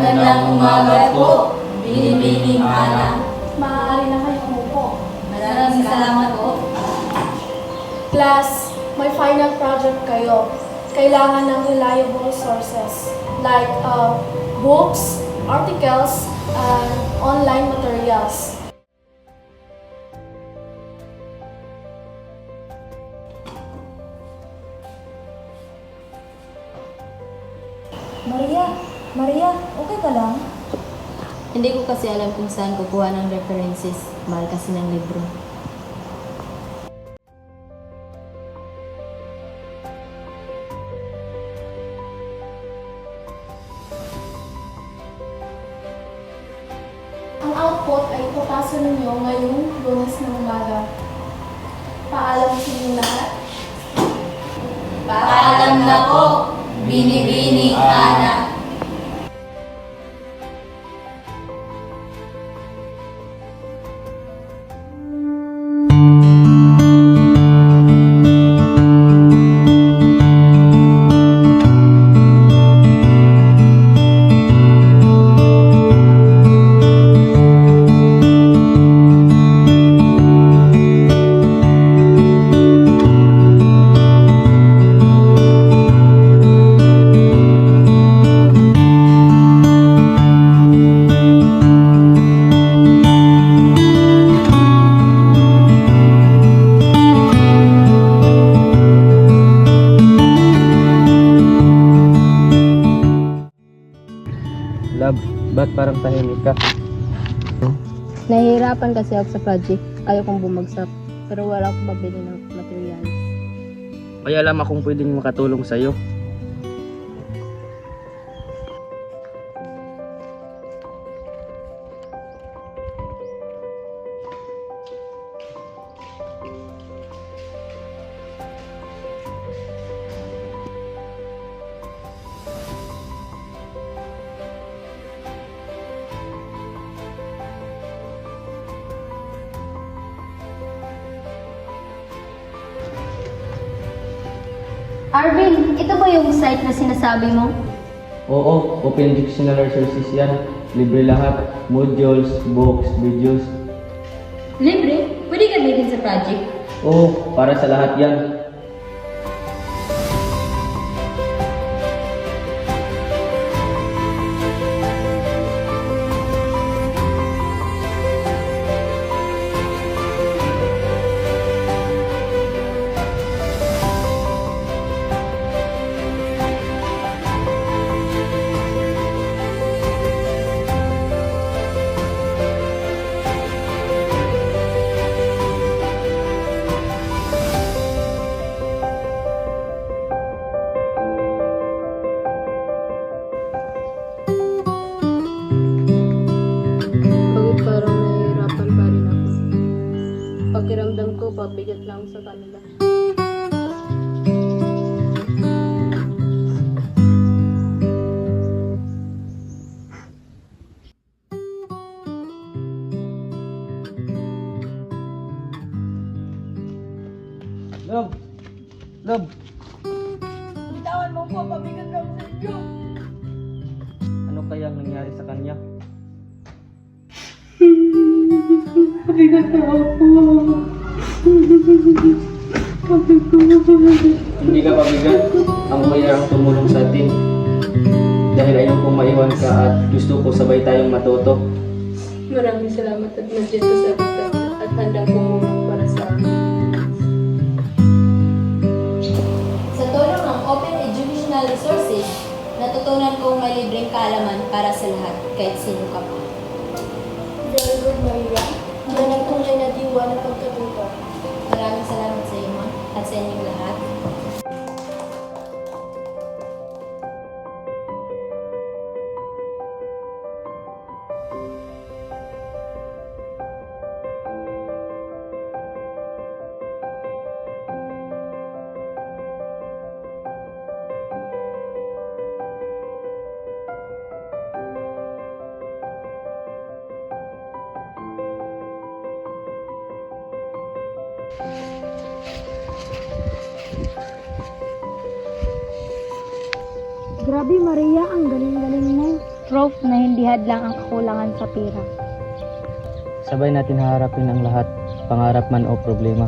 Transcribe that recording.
Magandang umaga po, Binibining Ana. Maaari na kayong umupo. Maraming salamat po. Class, may final project kayo. Kailangan ng reliable sources like books, articles, and online materials. Maria, okay ka lang? Hindi ko kasi alam kung saan kukuha ng references. Mahal kasi ng libro. Ang output ay ipapasa ninyo ngayong Lunes ng umaga. Paalam sa inyo lahat. Paalam na po, Binibining Ana. Love, ba't parang tahimik ka? Nahihirapan kasi ako sa project. Ayaw kong bumagsak. Pero wala akong mabili ng materials. May alam akong pwedeng makatulong sa'yo. Arvin, ito ba yung site na sinasabi mo? Oo, open dictionary resources yan. Libre lahat. Modules, books, videos. Libre? Pwede gamitin sa project? Oo, para sa lahat yan. Bakit parang nahihirapan pa rin ako? Pakiramdam ko, pabigat lang sa kanila. Love! Love! Bitawan mo po, pabigat lang sa inyo. Ano kayang nangyari sa kanya? Pabigat na ako. Hindi ka pabigat. Ang mayroong tumulong sa atin. Dahil ayaw kong maiwan ka at gusto ko sabay tayong matuto. Maraming salamat at nandiyan ka sa akin at handang tumulong para sa akin. Sa tulong ng Open Educational Resources, natutunan kong may libreng kaalaman para sa lahat, kahit sino ka pa. Very good, Maria. Ang nagtunay na diwa ng pagkatuto. Maraming salamat sa iyo, Ma, at sa inyong lahat. Grabe Maria, ang galing-galing mo. proof na hindi hadlang ang kakulangan sa pera. Sabay natin haharapin ang lahat, pangarap man o problema.